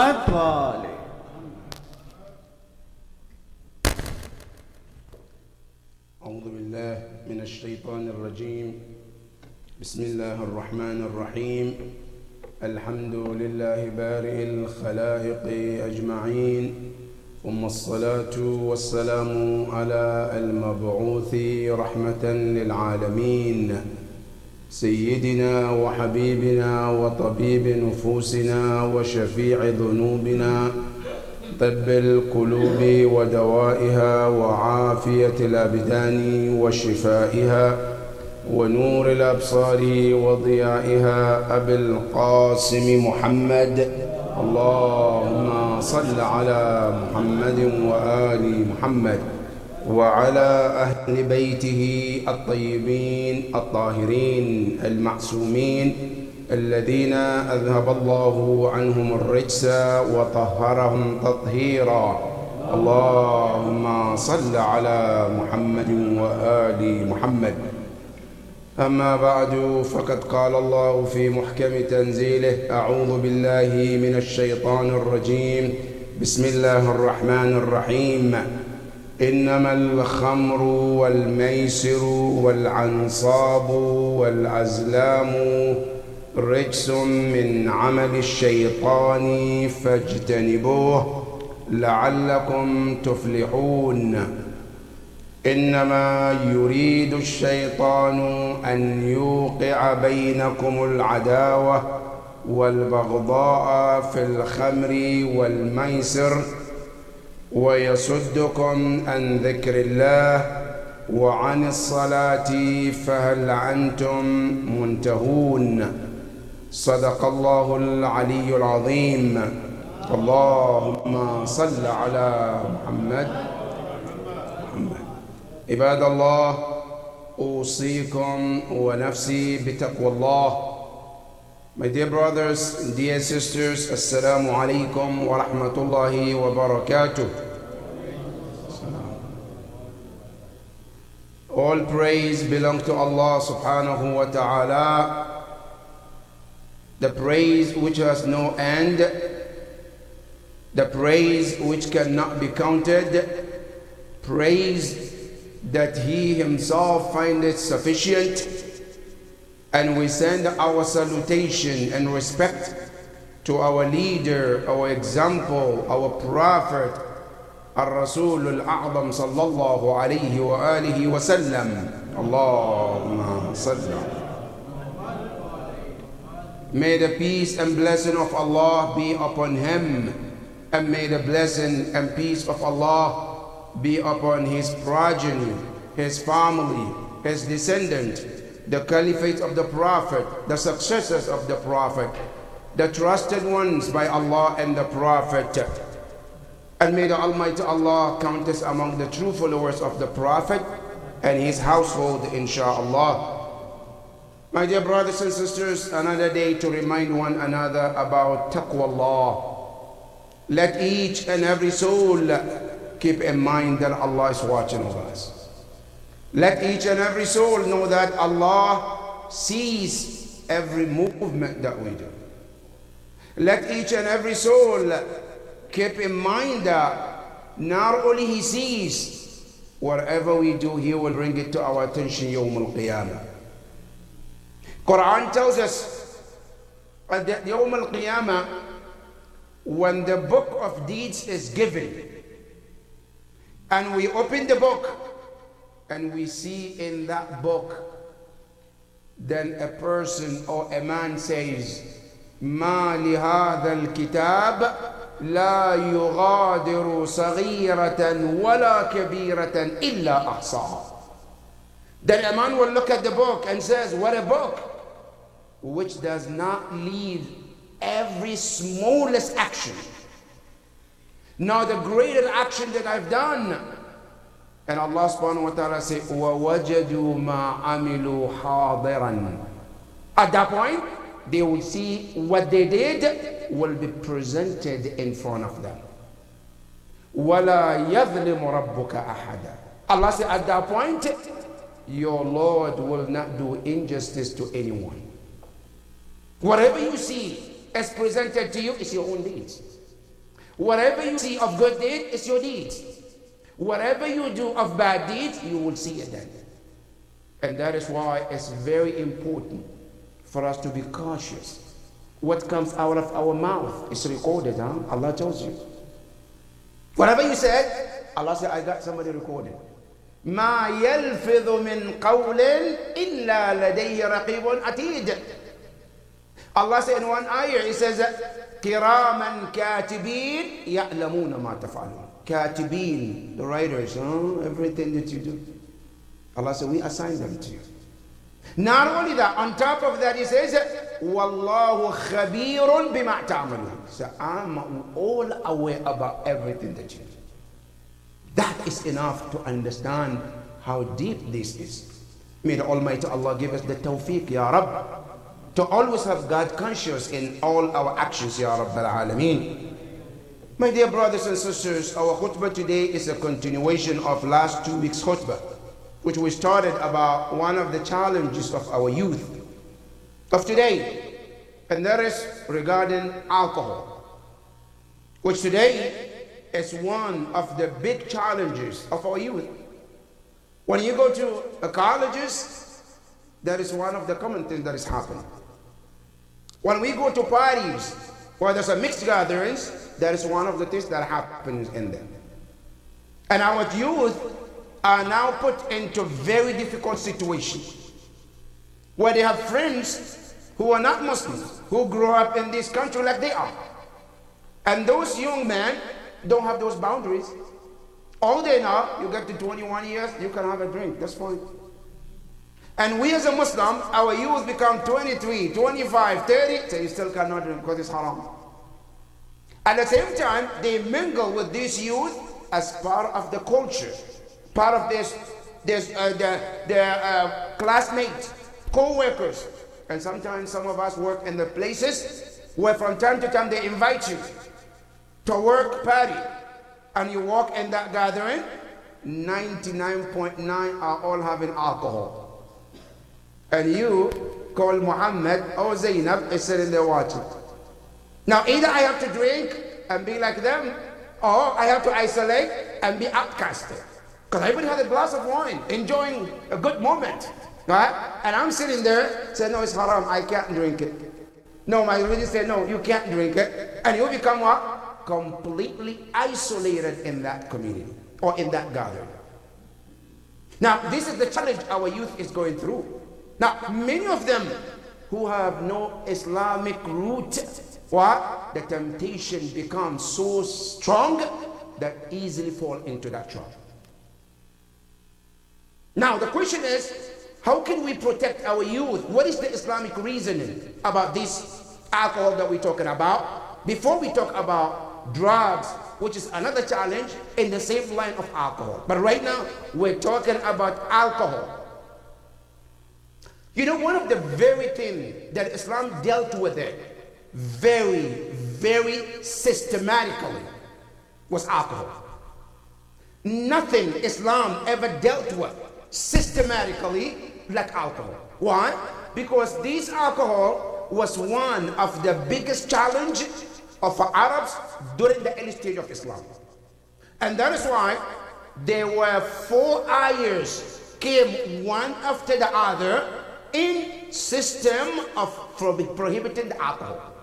محمد وآله. أعوذ بالله من الشيطان الرجيم. بسم الله الرحمن الرحيم. الحمد لله بارئ الخلائق أجمعين، ثم الصلاة والسلام على المبعوث رحمة للعالمين سيدنا وحبيبنا وطبيب نفوسنا وشفيع ذنوبنا، طب القلوب ودوائها وعافية الأبدان وشفائها ونور الأبصار وضيائها، أبي القاسم محمد. اللهم صل على محمد وآل محمد وعلى أهل بيته الطيبين الطاهرين المعصومين الذين أذهب الله عنهم الرجس وطهرهم تطهيرا. اللهم صل على محمد وآل محمد. أما بعد، فقد قال الله في محكم تنزيله: أعوذ بالله من الشيطان الرجيم. بسم الله الرحمن الرحيم. إنما الخمر والميسر والأنصاب والأزلام رجس من عمل الشيطان فاجتنبوه لعلكم تفلحون. إنما يريد الشيطان أن يوقع بينكم العداوة والبغضاء في الخمر والميسر ويصدكم عن ذكر الله وعن الصلاة فهل أنتم منتهون. صدق الله العلي العظيم. اللهم صل على محمد. عباد الله، أوصيكم ونفسي بتقوى الله. My dear brothers and dear sisters, Assalamu alaikum wa rahmatullahi wa barakatuh. All praise belongs to Allah subhanahu wa ta'ala, the praise which has no end, the praise which cannot be counted, praise that He Himself findeth sufficient. And we send our salutation and respect to our leader, our example, our prophet, Ar-Rasul Al-A'zam sallallahu alayhi wa alihi wa sallam. Allahumma salli. May the peace and blessing of Allah be upon him, and may the blessing and peace of Allah be upon his progeny, his family, his descendants, the caliphate of the Prophet, the successors of the Prophet, the trusted ones by Allah and the Prophet. And may the Almighty Allah count us among the true followers of the Prophet and his household, inshaAllah. My dear brothers and sisters, another day to remind one another about taqwallah. Let each and every soul keep in mind that Allah is watching over us. Let each and every soul know that Allah sees every movement that we do. Let each and every soul keep in mind that not only He sees, whatever we do, He will bring it to our attention Yawm al-Qiyamah. Quran tells us that Yawm al-Qiyamah, when the book of deeds is given, and we open the book, and we see in that book, then a person or a man says, ما لهذا الكتاب لا يغادر صغيرة ولا كبيرة إلا أحصاها. Then a man will look at the book and says, what a book, which does not leave every smallest action. Now the greater action that I've done. And Allah subhanahu wa ta'ala says, وَوَجَدُوا مَا عَمِلُوا حَاضِرًا. At that point, they will see what they did will be presented in front of them. وَلَا يَظْلِمُ رَبُّكَ أَحَدًا. Allah said, at that point, your Lord will not do injustice to anyone. Whatever you see as presented to you is your own deeds. Whatever you see of good deed is your deeds. Whatever you do of bad deeds, you will see it then. And that is why it's very important for us to be cautious. What comes out of our mouth is recorded, huh? Allah tells you. Whatever you said, Allah said, I got somebody recorded. ما يلفظ من قول إلا لديه رقيب عتيد. Allah said in one ayah, He says, كراما كاتبين يعلمون ما تفعلون. Katibin, the writers, huh? Everything that you do. Allah said, we assign them to you. Not only that, on top of that, He says, Wallahu khabirun bima ta'malun. So I'm all aware about everything that you do. That is enough to understand how deep this is. May the Almighty Allah give us the tawfiq, Ya Rabb, to always have God conscious in all our actions, Ya Rabb al-Alameen. My dear brothers and sisters, our khutbah today is a continuation of last 2 weeks' khutbah, which we started about one of the challenges of our youth of today, and that is regarding alcohol, which today is one of the big challenges of our youth. When you go to colleges, that is one of the common things that is happening. When we go to parties where there's a mixed gatherings, that is one of the things that happens in them. And our youth are now put into very difficult situations where they have friends who are not Muslims, who grew up in this country like they are. And those young men don't have those boundaries. All they know, you get to 21 years, you can have a drink, that's fine. And we as a Muslim, our youth become 23, 25, 30, so you still cannot drink because it's haram. At the same time, they mingle with this youth as part of the culture, part of their classmates, co-workers. And sometimes some of us work in the places where from time to time they invite you to work party. And you walk in that gathering, 99.9 are all having alcohol. And you call Muhammad or Zainab is sitting there watching. Now either I have to drink and be like them, or I have to isolate and be outcasted. Because everybody had a glass of wine, enjoying a good moment. Right? And I'm sitting there saying, no, it's haram, I can't drink it. No, my religion said, no, you can't drink it. And you become what? Completely isolated in that community or in that gathering. Now, this is the challenge our youth is going through. Now, many of them who have no Islamic root, what? The temptation becomes so strong that easily fall into that trap. Now, the question is, how can we protect our youth? What is the Islamic reasoning about this alcohol that we're talking about? Before we talk about drugs, which is another challenge in the same line of alcohol. But right now, we're talking about alcohol. You know, one of the very things that Islam dealt with it very systematically was alcohol. Nothing Islam ever dealt with systematically like alcohol. Why? Because this alcohol was one of the biggest challenges of Arabs during the early stage of Islam. And that is why there were 4 ayahs came one after the other in system of prohibiting the alcohol.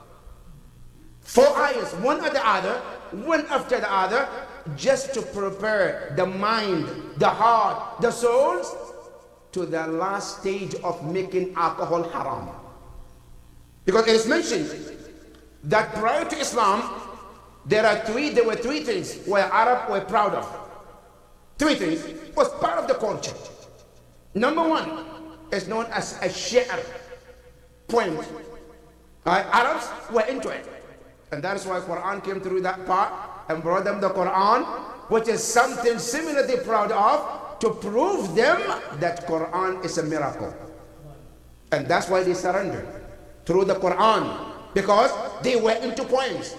4 ayahs, one after the other, just to prepare the mind, the heart, the souls to the last stage of making alcohol haram. Because it is mentioned that prior to Islam, there were 3 things where Arabs were proud of. 3 things was part of the culture. Number 1 is known as a shi'r, poem. Arabs were into it. And that is why Quran came through that part and brought them the Quran, which is something similar they're proud of, to prove them that Quran is a miracle. And that's why they surrendered through the Quran, because they were into poems.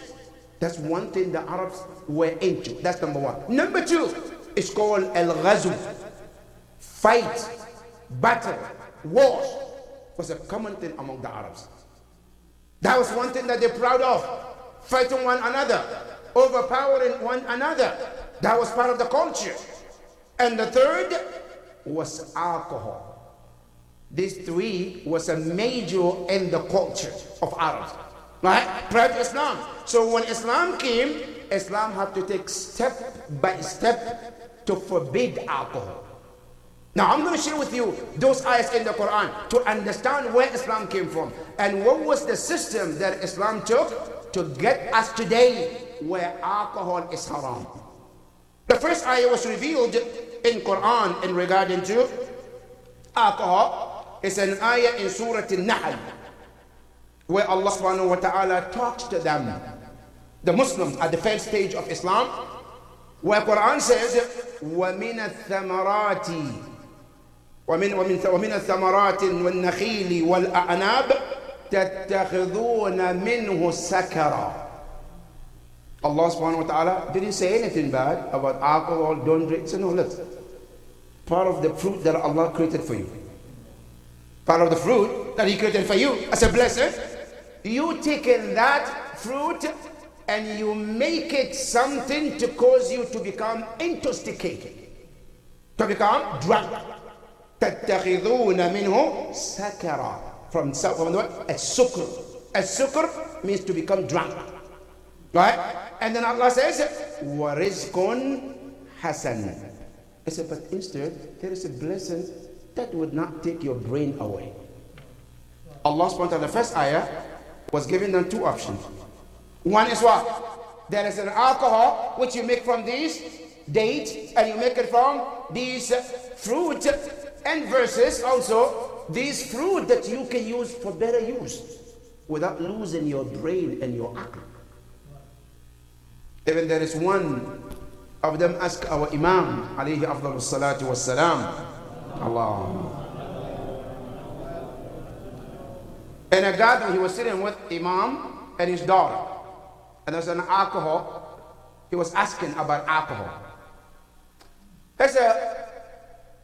That's one thing the Arabs were into. That's number 1. Number 2 is called al-ghazw. Fight, battle, wars was a common thing among the Arabs. That was one thing that they're proud of, fighting one another. overpowering one another. That was part of the culture. And the third was alcohol. These three was a major in the culture of Arabs, right? Prior to Islam. So when Islam came, Islam had to take step by step to forbid alcohol. Now I'm going to share with you those ayahs in the Quran to understand where Islam came from and what was the system that Islam took to get us today where alcohol is haram. The first ayah was revealed in Quran in regarding to alcohol. It's an ayah in Surah Al-Nahl where Allah subhanahu wa ta'ala talks to them, the Muslims at the first stage of Islam, where Quran says وَمِنَ الثَّمَرَاتِ ومن الثمرات والنخيل والأعناب تتخذون منه سكرا. Allah subhanahu wa ta'ala didn't say anything bad about alcohol, don't drink. So no, look, part of the fruit that Allah created for you, part of the fruit that He created for you as a blessing, you taking that fruit and you make it something to cause you to become intoxicated, to become drunk. تَتَّخِذُونَ مِنْهُ سَكَرًا. From what? As-sukr. As-sukr means to become drunk. Right? And then Allah says, وَرِزْقٌ حَسَنٌ. I said, but instead, there is a blessing that would not take your brain away. Allah subhanahu wa ta'ala, the first ayah, was giving them two options. One is what? There is an alcohol which you make from these dates, and you make it from these fruit, and versus also these fruit that you can use for better use without losing your brain and your aql. Even there is one of them ask our Imam alayhi afdal salatu wassalam, Allah. In a garden, he was sitting with Imam and his daughter, and there's an alcohol. He was asking about alcohol. He said,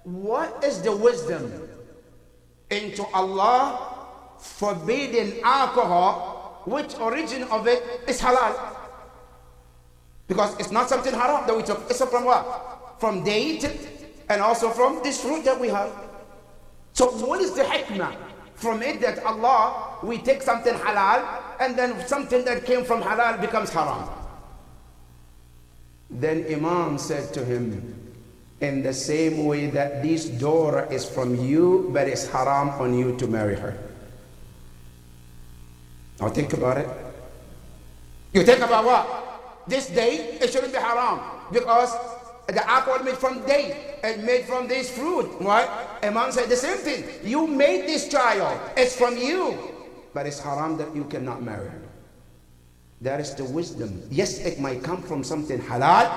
what is the wisdom into Allah forbidding alcohol, which origin of it is halal? Because it's not something haram that we took. It's from what? From date and also from this fruit that we have. So what is the hikmah from it that Allah, we take something halal and then something that came from halal becomes haram? Then Imam said to him, in the same way that this daughter is from you, but it's haram on you to marry her. Now think about it. You think about what? This date, it shouldn't be haram because the alcohol made from date and made from this fruit, right? Imam said the same thing. You made this child, it's from you, but it's haram that you cannot marry her. That is the wisdom. Yes, it might come from something halal,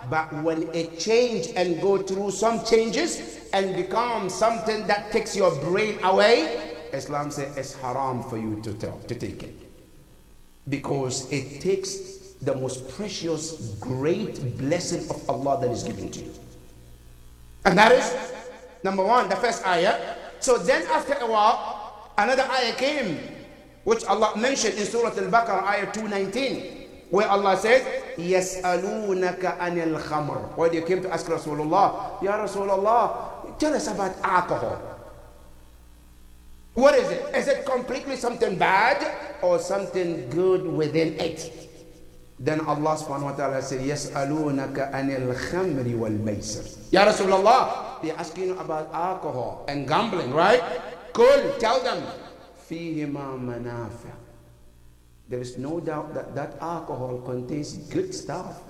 but when it change and go through some changes and become something that takes your brain away, Islam says it's haram for you to take it. Because it takes the most precious, great blessing of Allah that is given to you. And that is, number one, the first ayah. So then after a while, another ayah came, which Allah mentioned in Surah Al-Baqarah, ayah 219, where Allah says, يَسْأَلُونَكَ عَنِ الْخَمْرِ. When they came to ask Rasulullah, Ya Rasulullah, tell us about alcohol. What is it? Is it completely something bad or something good within it? Then Allah subhanahu wa ta'ala said, يَسْأَلُونَكَ عَنِ الْخَمْرِ وَالْمَيْسِرِ. Ya Rasulullah, they're asking you about alcohol and gambling, right? Cool, tell them. فِيهِمَا مَنَافِعُ. There is no doubt that that alcohol contains good stuff.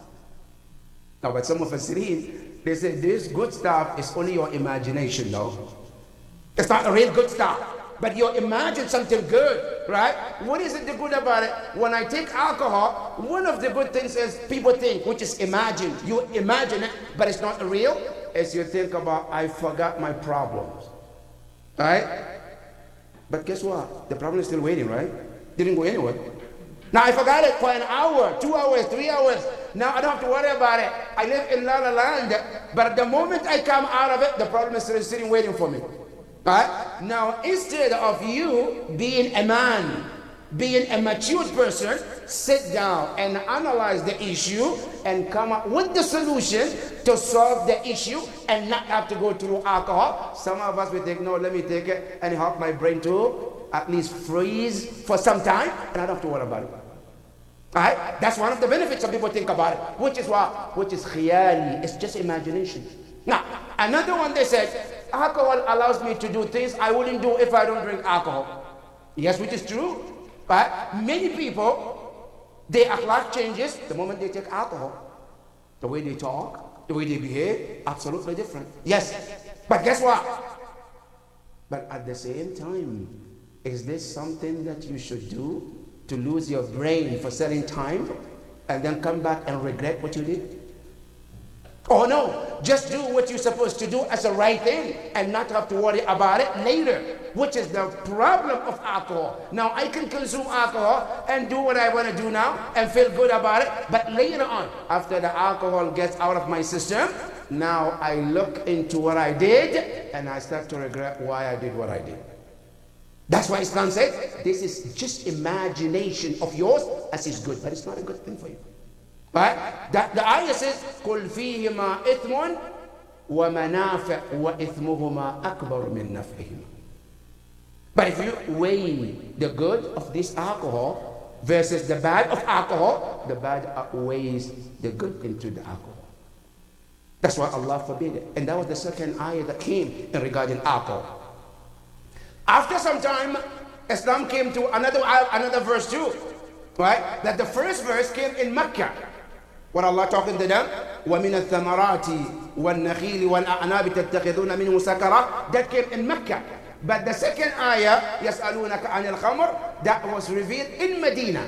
Now, but some of us read, they say this good stuff is only your imagination, though. It's not a real good stuff, but you imagine something good, right? What is it the good about it? When I take alcohol, one of the good things is people think, which is imagine. You imagine it, but it's not real. As you think about, I forgot my problems, right? But guess what? The problem is still waiting, right? Didn't go anywhere. Now I forgot it for an hour, 2 hours, 3 hours. Now I don't have to worry about it. I live in La La Land, but the moment I come out of it, the problem is still sitting waiting for me. Right? Now instead of you being a man being a matured person, sit down and analyze the issue and come up with the solution to solve the issue and not have to go through alcohol. Some of us, we think, no, let me take it and help my brain to at least freeze for some time, and I don't have to worry about it. All right? That's one of the benefits some people think about it, which is what? Which is khiyali. It's just imagination. Now, another one, they said, alcohol allows me to do things I wouldn't do if I don't drink alcohol. Yes, which is true. But many people, their akhlaq changes the moment they take alcohol. The way they talk, the way they behave, absolutely different. Yes, but guess what? But at the same time, is this something that you should do to lose your brain for certain time and then come back and regret what you did? Oh no, just do what you're supposed to do as a right thing and not have to worry about it later, which is the problem of alcohol. Now I can consume alcohol and do what I want to do now and feel good about it, but later on, after the alcohol gets out of my system, now I look into what I did and I start to regret why I did what I did. That's why Islam said, this is just imagination of yours as is good, but it's not a good thing for you. Right? The ayah says, قُلْ فِيهِمَا إِثْمٌ وَمَنَافِعُ وَإِثْمُهُمَا أَكْبَرُ مِنْ نَفْعِهِمَا. But if you weigh the good of this alcohol versus the bad of alcohol, the bad outweighs the good into the alcohol. That's why Allah forbid it. And that was the second ayah that came in regarding alcohol. After some time, Islam came to another verse too. Right? That the first verse came in Mecca. When Allah talking to them, وَمِنَ الثَّمَرَاتِ وَالنَّخِيلِ وَالْأَعْنَابِ تَتَّخِذُونَ مِنْهُ سَكَرًا. That came in Mecca. But the second ayah, يَسْأَلُونَكَ عَنِ الْخَمْرِ, that was revealed in Medina.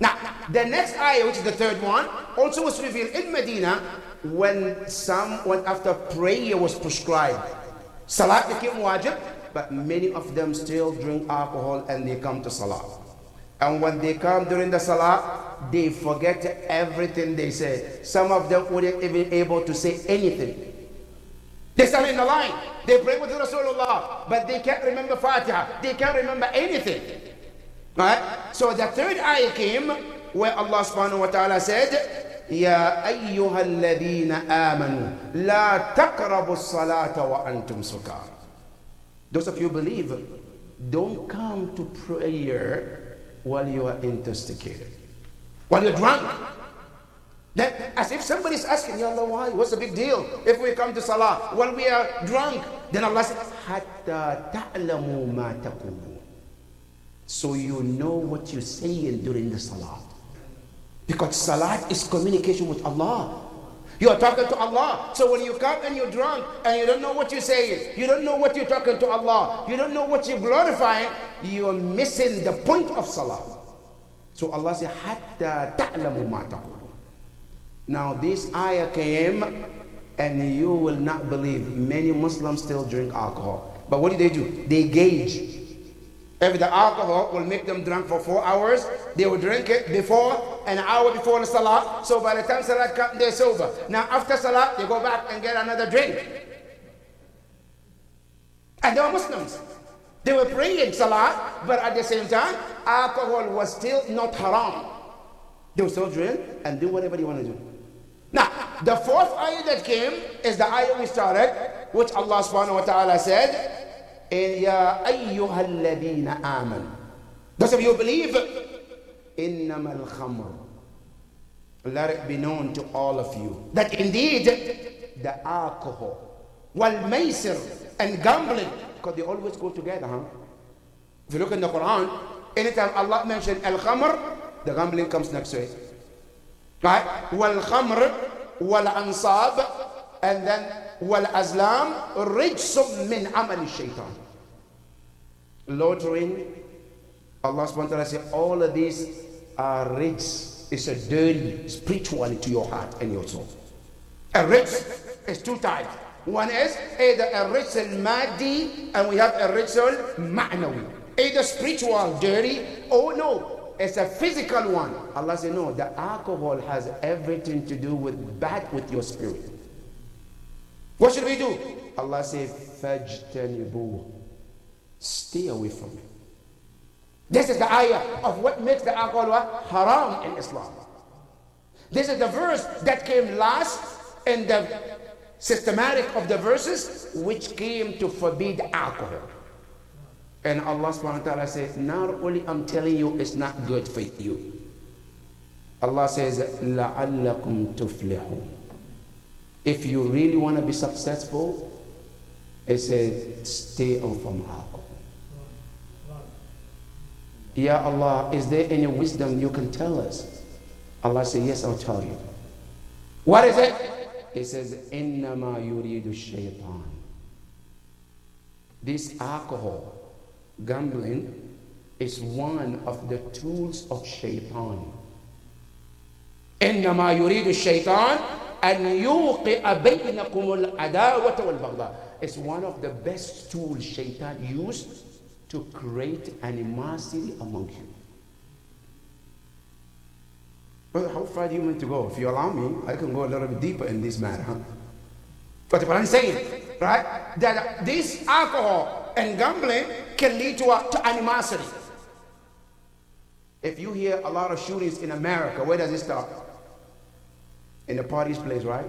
Now, the next ayah, which is the third one, also was revealed in Medina when after prayer was prescribed. Salat became wajib, but many of them still drink alcohol and they come to Salat. And when they come during the Salah, they forget everything they said. Some of them wouldn't even be able to say anything. They stand in the line. They pray with Rasulullah, but they can't remember Fatiha. They can't remember anything. Right? So the third ayah came where Allah subhanahu wa ta'ala said, يَا أَيُّهَا الَّذِينَ آمَنُوا لَا تَقْرَبُوا الصَّلَاةَ وَأَنْتُمْ سُكَارَى. Those of you believe, don't come to prayer while you are intoxicated, while you're drunk. Then, as if somebody's asking, Ya Allah, why? What's the big deal if we come to Salah while we are drunk? Then Allah says, حَتَّى تَعْلَمُوا مَا تَقُولُونَ. So you know what you're saying during the Salah. Because Salat is communication with Allah. You are talking to Allah. So when you come and you're drunk and you don't know what you're saying, you don't know what you're talking to Allah, you don't know what you're glorifying, you are missing the point of Salah. So Allah said, حَتَّى تَعْلَمُوا مَا تَقُولُونَ. Now this ayah came and you will not believe many Muslims still drink alcohol. But what do? They gauge. If the alcohol will make them drunk for 4 hours, they will drink it before, an hour before the Salah. So by the time Salah comes, they're sober. Now after Salah, they go back and get another drink. And they were Muslims. They were praying Salah, but at the same time, alcohol was still not haram. They will still drink and do whatever they want to do. Now, the fourth ayah that came is the ayah we started, which Allah subhanahu wa ta'ala said, يَا أَيُّهَا الَّذِينَ آمَنُوا. Those of you who believe, إِنَّمَا الْخَمْرُ. Let it be known to all of you that indeed the alcohol, wal-maysir, and gambling, because they always go together, huh? If you look in the Quran, anytime Allah mentioned al-khamr, the gambling comes next to it. Right? Wal-khamr, wal-ansab, and then wal-azlam, rijsum min amali shaitan. Loitering, Allah subhanahu wa ta'ala said, all of these are rijs. It's a dirty spirituality to your heart and your soul. A rijs is two types. One is either a rijs al-maddi, and we have a rijs al-ma'nawi. Either spiritual, dirty, or no, it's a physical one. Allah said, no, the alcohol has everything to do with bad with your spirit. What should we do? Allah said, فَاجْتَنِبُوهُ. Stay away from it. This is the ayah of what makes the alcohol haram in Islam. This is the verse that came last in the systematic of the verses which came to forbid alcohol. And Allah subhanahu wa ta'ala says, not only I'm telling you it's not good for you. Allah says, لَعَلَّكُمْ تُفْلِحُونَ. If you really want to be successful, it says, stay away from alcohol. Ya Allah, is there any wisdom you can tell us? Allah says, yes, I'll tell you. What is it? It says, إِنَّمَا يُرِيدُ الشَّيْطَانِ. This alcohol, gambling, is one of the tools of shaitan. إِنَّمَا يُرِيدُ الشَّيْطَانِ أَنْ يُوقِعَ بَيْنَكُمُ الْعَدَاوَةَ وَالْبَغْضَاءَ. It's one of the best tools shaitan used to create animosity among you. Well, how far do you want to go? If you allow me, I can go a little bit deeper in this matter. But what I'm saying, right, that this alcohol and gambling can lead to animosity. If you hear a lot of shootings in America, where does it start? In the party's place, right?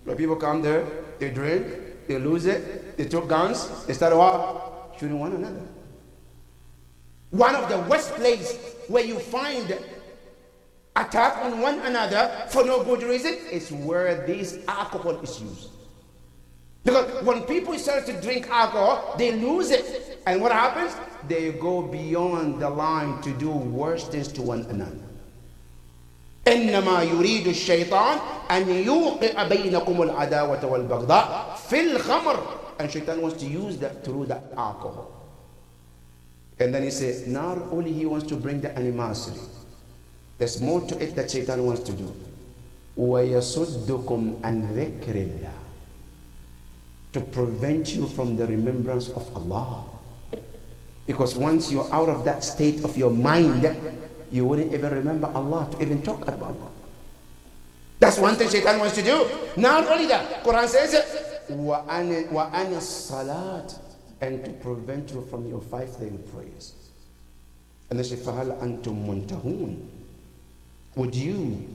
Where people come there, they drink, they lose it, they took guns, they start shooting one another. One of the worst places where you find attack on one another for no good reason is where this alcohol is used. Because when people start to drink alcohol, they lose it. And what happens? They go beyond the line to do worse things to one another. إنما يريد الشيطان أن يوقع بينكم العداوة والبغضاء في الخمر. And shaitan wants to use that through the alcohol. And then he says, not only he wants to bring the animosity, there's more to it that shaitan wants to do. وَيَصُدُّكُمْ عَنْ ذِكْرِ اللَّهِ. To prevent you from the remembrance of Allah. Because once you're out of that state of your mind, you wouldn't even remember Allah to even talk about Allah. That's one thing shaitan wants to do. Not only that, Quran says it, وَأَنِ الصَّلَاةِ, and to prevent you from your 5 daily prayers. And they say, فَهَلْ أَنْتُمْ مُنْتَهُونَ. Would you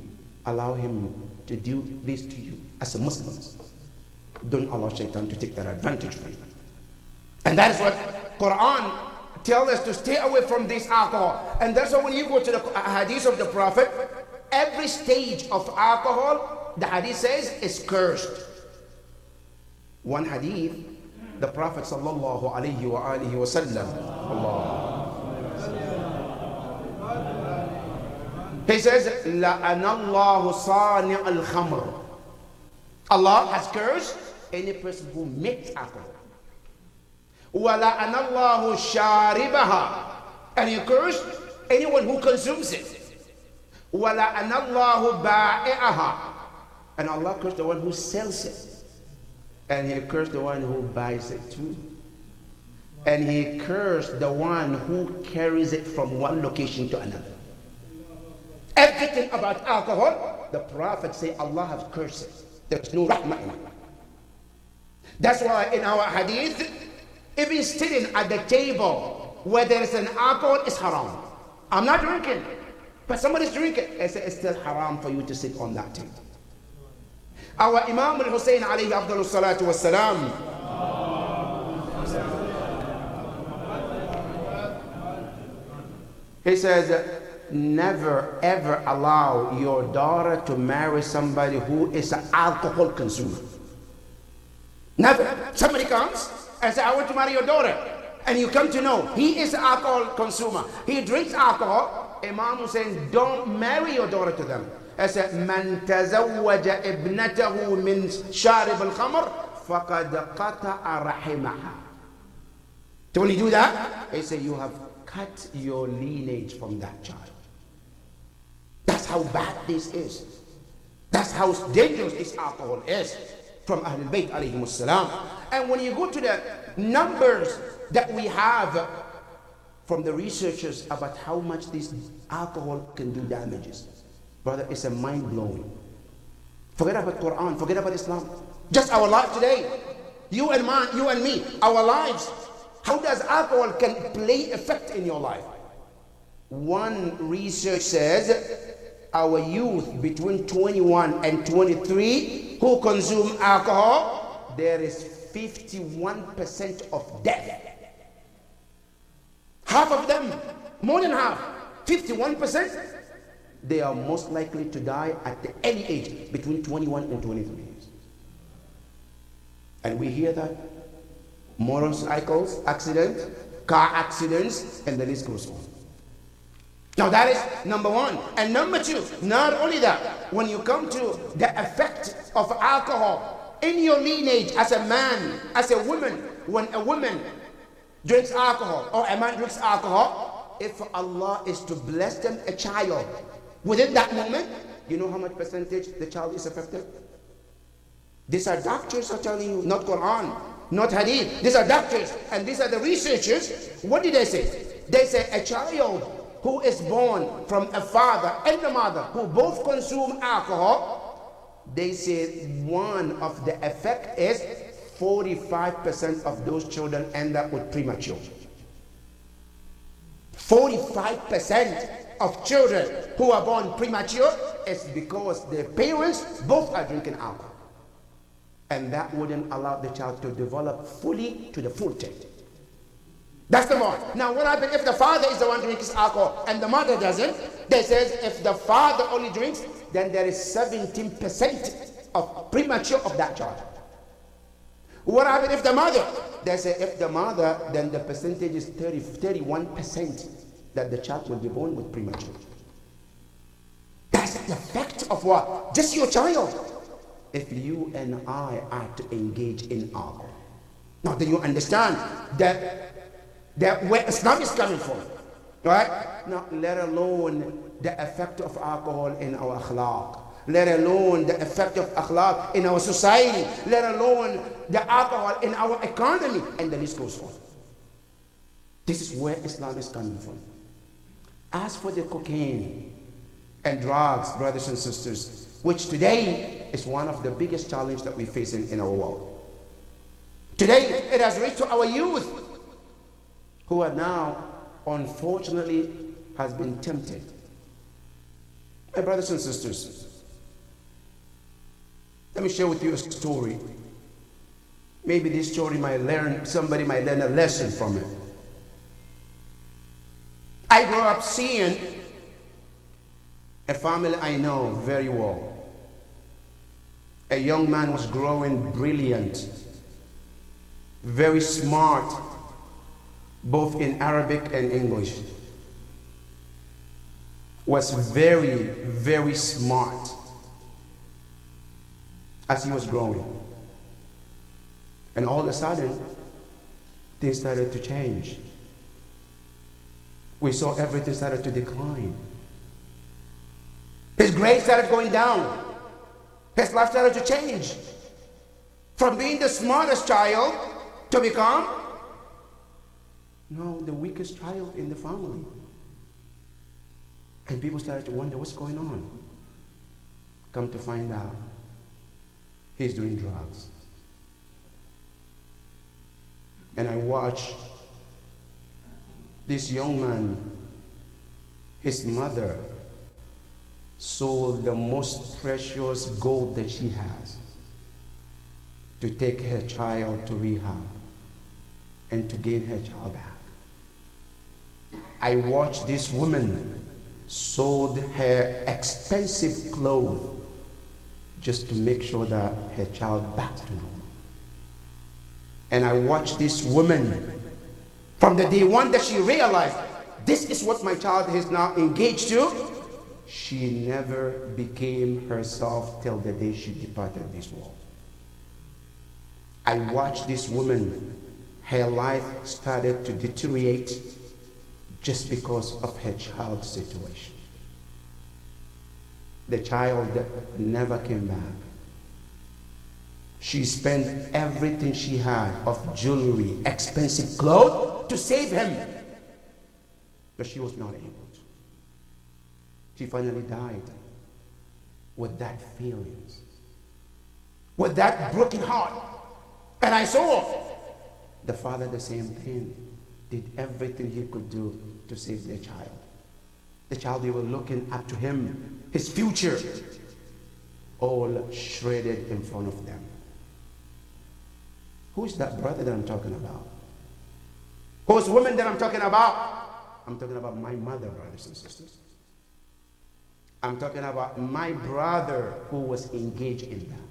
allow him to do this to you as a Muslim? Don't allow shaitan to take that advantage from you. And that is what Quran tells us, to stay away from this alcohol. And that's why when you go to the hadith of the Prophet, every stage of alcohol, the hadith says, is cursed. One hadith, the Prophet sallallahu alayhi wa alihi wa sallam, he says, لَأَنَ اللَّهُ صَانِعَ الْخَمْرِ. Allah has cursed any person who makes alcohol. وَلَأَنَ اللَّهُ شَارِبَهَا. And he cursed anyone who consumes it. وَلَأَنَ اللَّهُ بَائِعَهَا. And Allah cursed the one who sells it. And he cursed the one who buys it too. And he cursed the one who carries it from one location to another. Everything about alcohol, the Prophet said Allah has cursed it. There's no rahmah in it. That's why in our hadith, even sitting at the table where there is an alcohol is haram. I'm not drinking, but somebody's drinking. It's still haram for you to sit on that table. Our Imam al-Hussein alayhi afdalu salatu wassalam, he says, never ever allow your daughter to marry somebody who is an alcohol consumer. Never. Somebody comes and says, I want to marry your daughter. And you come to know he is an alcohol consumer. He drinks alcohol. Imam was saying, don't marry your daughter to them. He said, من تزوج ابنته من شارب الخمر فقد قطع رحمها. So when you do that, he said, you have cut your lineage from that child. That's how bad this is. That's how dangerous this alcohol is from Ahlul Bayt alayhimus salam. And when you go to the numbers that we have from the researchers about how much this alcohol can do damages, brother, it's a mind-blowing. Forget about Quran, forget about Islam. Just our life today. You and me, our lives. How does alcohol can play effect in your life? One research says our youth between 21 and 23 who consume alcohol, there is 51% of death. Half of them, more than half, 51%, they are most likely to die at the early age between 21 and 23 years. And we hear that motorcycles, accidents, car accidents, and the list goes on. Now that is number one. And number two, not only that, when you come to the effect of alcohol in your lineage as a man, as a woman, when a woman drinks alcohol or a man drinks alcohol, if Allah is to bless them a child, within that moment, you know how much percentage the child is affected? These are doctors are telling you, not Quran, not Hadith. These are doctors and these are the researchers. What did they say? They say a child who is born from a father and a mother who both consume alcohol, they say one of the effect is 45% of those children end up with premature. 45% of children who are born premature is because their parents both are drinking alcohol. And that wouldn't allow the child to develop fully to the full extent. That's the one. Now what happens if the father is the one drinking alcohol and the mother doesn't? They says if the father only drinks, then there is 17% of premature of that child. What happens if the mother? They say if the mother, then the percentage is 31% that the child will be born with premature. That's the effect of what? Just your child. If you and I are to engage in alcohol. Now do you understand that where Islam is coming from? Right? Now let alone the effect of alcohol in our akhlaq. Let alone the effect of akhlaq in our society. Let alone the alcohol in our economy. And the list goes on. This is where Islam is coming from. As for the cocaine and drugs, brothers and sisters, which today is one of the biggest challenges that we face in our world. Today, it has reached to our youth who are now, unfortunately, has been tempted. My brothers and sisters, let me share with you a story. Maybe this story somebody might learn a lesson from it. I grew up seeing a family I know very well. A young man was growing brilliant, very smart, both in Arabic and English. Was very, very smart as he was growing. And all of a sudden, things started to change. We saw everything started to decline. His grades started going down. His life started to change. From being the smartest child to become the weakest child in the family. And people started to wonder what's going on. Come to find out, he's doing drugs. And I watched this young man, his mother sold the most precious gold that she has to take her child to rehab and to gain her child back. I watched this woman sold her expensive clothes just to make sure that her child back to normal. And I watched this woman from the day one that she realized this is what my child is now engaged to. She never became herself till the day she departed this world. I watched this woman, her life started to deteriorate just because of her child's situation. The child never came back. She spent everything she had of jewelry, expensive clothes to save him. But she was not able to. She finally died with that feelings, with that broken heart. And I saw the father the same thing, did everything he could do to save their child. The child, they were looking up to him, his future, all shredded in front of them. Who's that brother that I'm talking about? Who's the woman that I'm talking about? I'm talking about my mother, brothers and sisters. I'm talking about my brother who was engaged in that.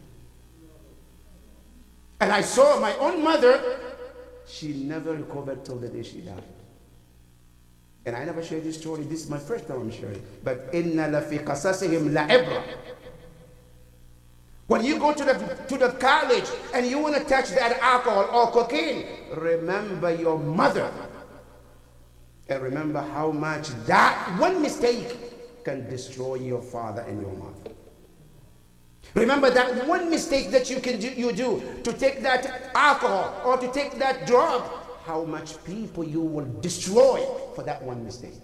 And I saw my own mother, she never recovered till the day she died. And I never shared this story. This is my first time I'm sharing. But inna la fi qasasihim la'ibra. When you go to the college and you want to touch that alcohol or cocaine, remember your mother. And remember how much that one mistake can destroy your father and your mother. Remember that one mistake that you do to take that alcohol or to take that drug, how much people you will destroy for that one mistake.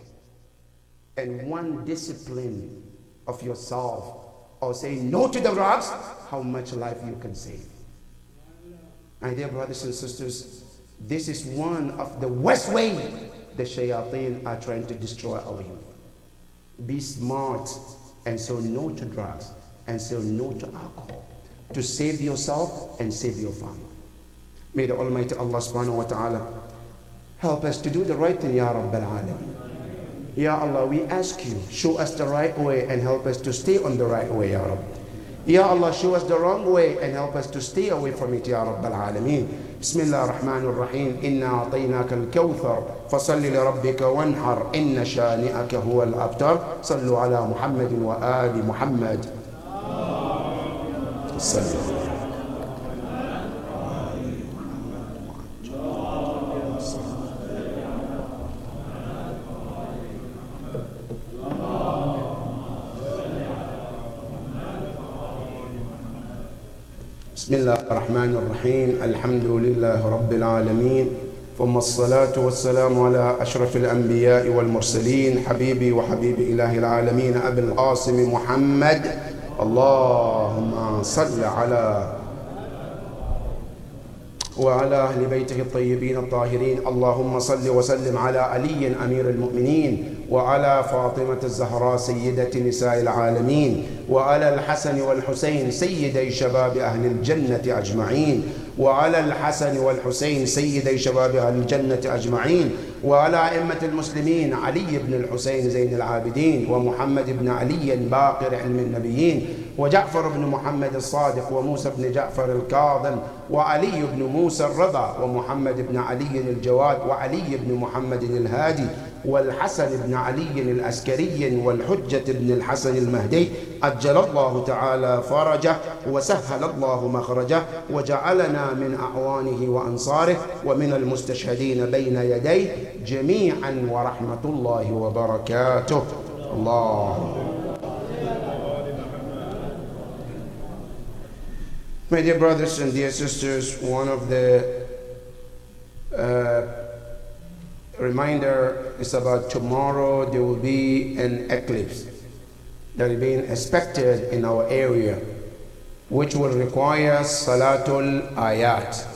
And one discipline of yourself, or saying no to the drugs, how much life you can save. My dear brothers and sisters, this is one of the worst ways the shayateen are trying to destroy our youth. Be smart and say no to drugs and say no to alcohol to save yourself and save your family. May the Almighty Allah subhanahu wa ta'ala help us to do the right thing, Ya Rabbil Alameen. Ya Allah, we ask you, show us the right way and help us to stay on the right way, Ya Rabb. Ya Allah, show us the wrong way and help us to stay away from it, Ya Rabbil Alameen. Bismillah ar-Rahman ar-Rahim. Inna a'tainaka al-kawthar fasalli li rabbika wanhar inna shani'aka huwa al-abtar. Sallu ala Muhammadin wa ali Muhammad. Sallu. بسم الله الرحمن الرحيم. الحمد لله رب العالمين، ثم الصلاة والسلام على أشرف الأنبياء والمرسلين، حبيبي وحبيب إله العالمين أبي القاسم محمد. اللهم صل على وعلى أهل بيته الطيبين الطاهرين. اللهم صل وسلم على علي أمير المؤمنين وعلى فاطمة الزهراء سيدة نساء العالمين وعلى الحسن والحسين سيدي شباب أهل الجنة أجمعين وعلى الحسن والحسين سيدي شباب أهل الجنة أجمعين وعلى أئمة المسلمين علي بن الحسين زين العابدين ومحمد بن علي باقر علم النبيين وجعفر بن محمد الصادق وموسى بن جعفر الكاظم وعلي بن موسى الرضا ومحمد بن علي الجواد وعلي بن محمد الهادي والحسن بن علي العسكري والحجة بن الحسن المهدي أجل الله تعالى فرجه وسهل الله مخرجه وجعلنا من أعوانه وأنصاره ومن المستشهدين بين يديه جميعا ورحمة الله وبركاته. الله. My dear brothers and dear sisters, one of the reminder is about tomorrow. There will be an eclipse that is being expected in our area, which will require Salatul Ayat,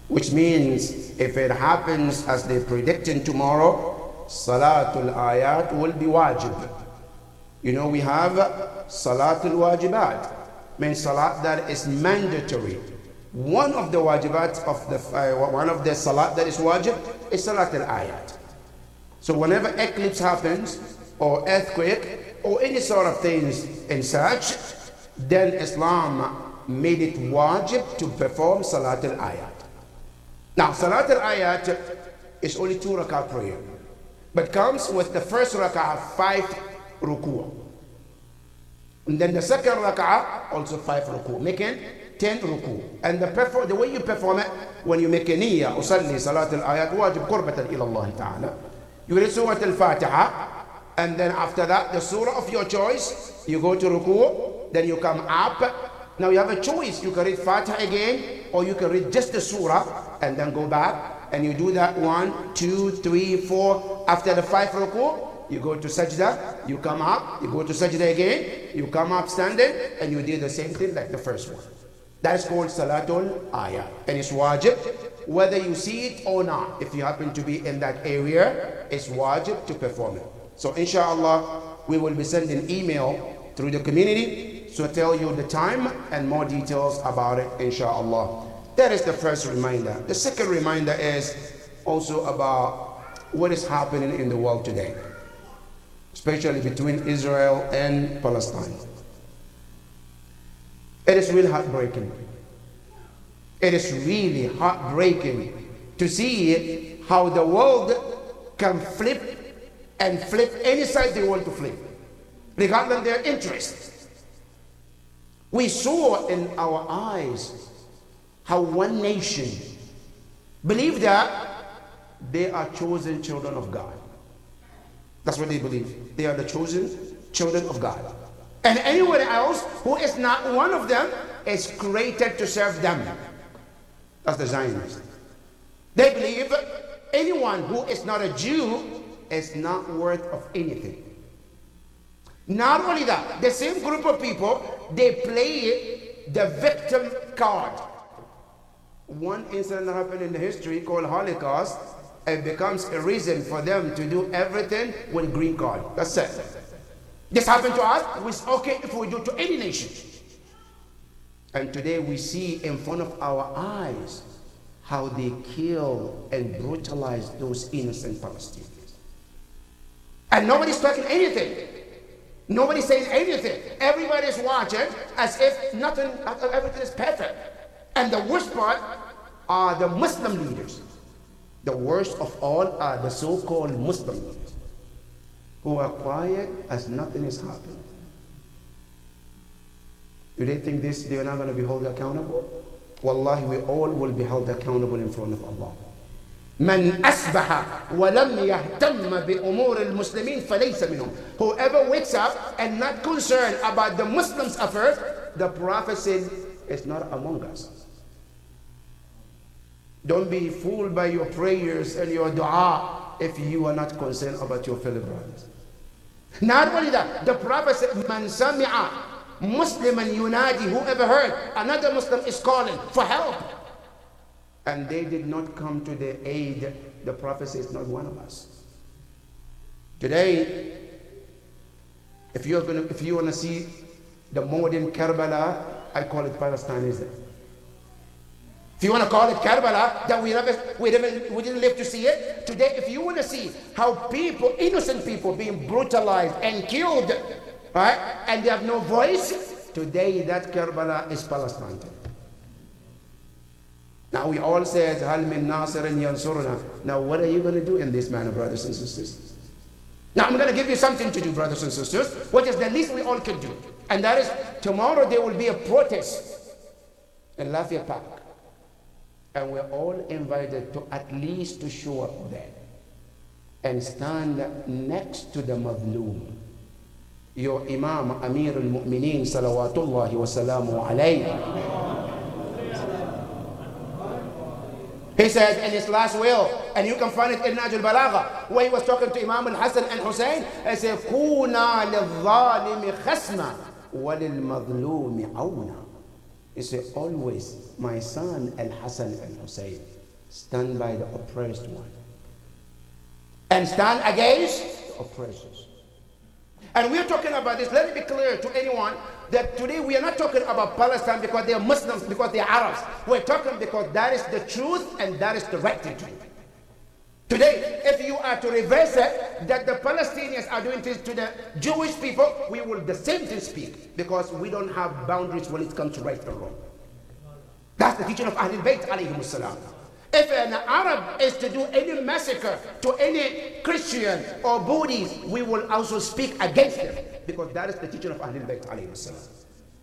which means if it happens as they're predicting tomorrow, Salatul Ayat will be wajib. You know, we have Salatul Wajibat, means salat that is mandatory. One of the wajibat of one of the salat that is wajib is Salat al-Ayat. So whenever eclipse happens or earthquake or any sort of things in such, then Islam made it wajib to perform Salat al-Ayat. Now Salat al-Ayat is only 2 rak'ah prayer, but comes with the first rak'ah 5 ruku'. And then the second rak'ah also 5 ruku', making 10 ruku'. And the way you perform it, when you make a niyyah, usalli salat al-ayat wajib qurbatan ila Allah ta'ala. You read Surah al-Fatiha, and then after that, the surah of your choice, you go to ruku', then you come up. Now you have a choice. You can read Fatiha again, or you can read just the surah, and then go back, and you do that 1, 2, 3, 4. After the 5 ruku', you go to sajda, you come up, you go to sajda again, you come up standing, and you do the same thing like the first one. That's called Salatul Ayat, and it's wajib whether you see it or not. If you happen to be in that area, it's wajib to perform it. So inshallah, we will be sending email through the community to tell you the time and more details about it, inshallah. That is the first reminder. The second reminder is also about what is happening in the world today, especially between Israel and Palestine. It is really heartbreaking. It is really heartbreaking to see how the world can flip and flip any side they want to flip, regardless of their interests. We saw in our eyes how one nation believed that they are chosen children of God. That's what they believe. They are the chosen children of God. And anyone else who is not one of them is created to serve them. That's the Zionists. They believe anyone who is not a Jew is not worth of anything. Not only that, the same group of people, they play the victim card. One incident that happened in the history called Holocaust, it becomes a reason for them to do everything with green card. That's it. This happened to us, it's okay if we do to any nation. And today we see in front of our eyes how they kill and brutalize those innocent Palestinians. And nobody's talking anything. Nobody's saying anything. Everybody's watching as if nothing, everything is perfect. And the worst part are the Muslim leaders. The worst of all are the so-called Muslim leaders, who are quiet as nothing is happening. Do they think they are not going to be held accountable? Wallahi, we all will be held accountable in front of Allah. من أصبح ولم يهتم بأمور المسلمين فليس منهم. Whoever wakes up and not concerned about the Muslims' affairs, the Prophet said, is not among us. Don't be fooled by your prayers and your dua if you are not concerned about your fellow brothers. Not only that, the Prophet said, Man sami'a Musliman yunadi, whoever heard another Muslim is calling for help, and they did not come to their aid, the Prophet says, not one of us. Today, if you want to see the modern Karbala, I call it Palestinism. If you want to call it Karbala, that we didn't live to see it. Today, if you want to see how people, innocent people, being brutalized and killed, right, and they have no voice, today that Karbala is Palestine. Now we all said, Hal min nasirin yansurna. Now what are you going to do in this manner, brothers and sisters? Now I'm going to give you something to do, brothers and sisters, what is the least we all can do. And that is, tomorrow there will be a protest in Lafayette Park. And we're all invited to at least to show up there and stand next to the Madloom. Your Imam Amir al-Mu'mineen salawatullahi wa salamu alayhi. He said in his last will, and you can find it in Nahj al-Balagha, where he was talking to Imam al-Hasan and Hussein, he said, Kuna lil-zalimi khasma wa lil-madlumi awna. He said, always, my son al-Hasan and Hussein, stand by the oppressed one and stand against the oppressors. And we're talking about this. Let it be clear to anyone that today we are not talking about Palestine because they are Muslims, because they are Arabs. We're talking because that is the truth and that is the right thing to do. Today, if you are to reverse it, that the Palestinians are doing this to the Jewish people, we will the same thing speak, because we don't have boundaries when it comes to right and wrong. That's the teaching of Ahlul Bayt alayhimus salam. If an Arab is to do any massacre to any Christian or Buddhist, we will also speak against them, because that is the teaching of Ahlul Bayt alayhimus salam.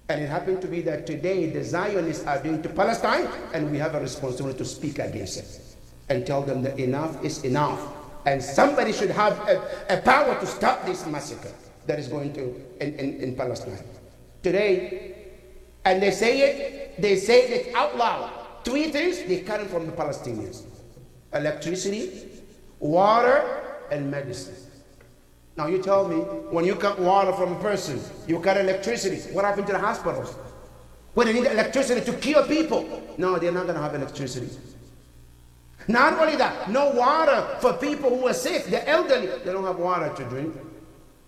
And it happened to be that today the Zionists are doing to Palestine, and we have a responsibility to speak against it and tell them that enough is enough. And somebody should have a power to stop this massacre that is going to in Palestine. Today, and they say it out loud. Three things they cut from the Palestinians: electricity, water, and medicine. Now you tell me, when you cut water from a person, you cut electricity, what happened to the hospitals? When they need electricity to cure people? No, they're not going to have electricity. Not only that, no water for people who are sick, the elderly, they don't have water to drink.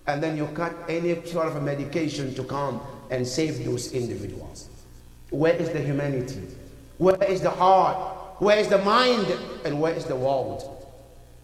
And then you cut any sort of a medication to come and save those individuals. Where is the humanity? Where is the heart? Where is the mind? And where is the world?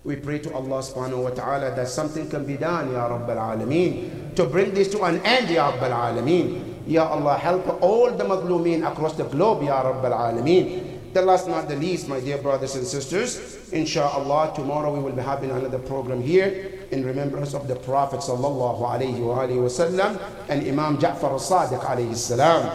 We pray to Allah subhanahu wa ta'ala that something can be done, Ya Rabbal Alameen, to bring this to an end, Ya Rabbal Alameen. Ya Allah, help all the Madhlumeen across the globe, Ya Rabbal Alameen. The last not the least, my dear brothers and sisters, inshallah, tomorrow we will be having another program here in remembrance of the Prophet sallallahu alayhi wa alihi wa sallam and Imam Ja'far al-Sadiq alayhi salam.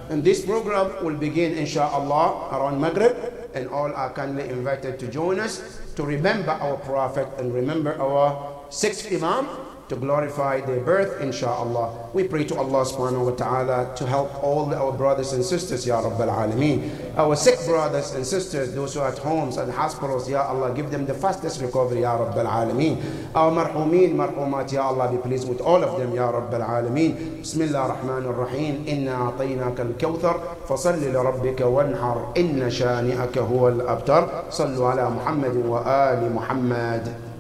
And this program will begin, inshallah, around Maghrib, and all are kindly invited to join us to remember our Prophet and remember our sixth Imam, to glorify their birth, inshallah. We pray to Allah subhanahu wa ta'ala to help all our brothers and sisters, Ya Rabbal Alameen. Our sick brothers and sisters, those who are at homes and hospitals, Ya Allah, give them the fastest recovery, Ya Rabbal Alameen. Our marhumeen, marhumat, Ya Allah, be pleased with all of them, Ya Rabbal Alameen. Bismillah ar-Rahman ar-Rahim. Inna a'tainaka al-kawthar, fasalli li rabbika wanhar, inna shani'aka huwa al-abtar. Sallu ala Muhammadin wa ali Muhammad.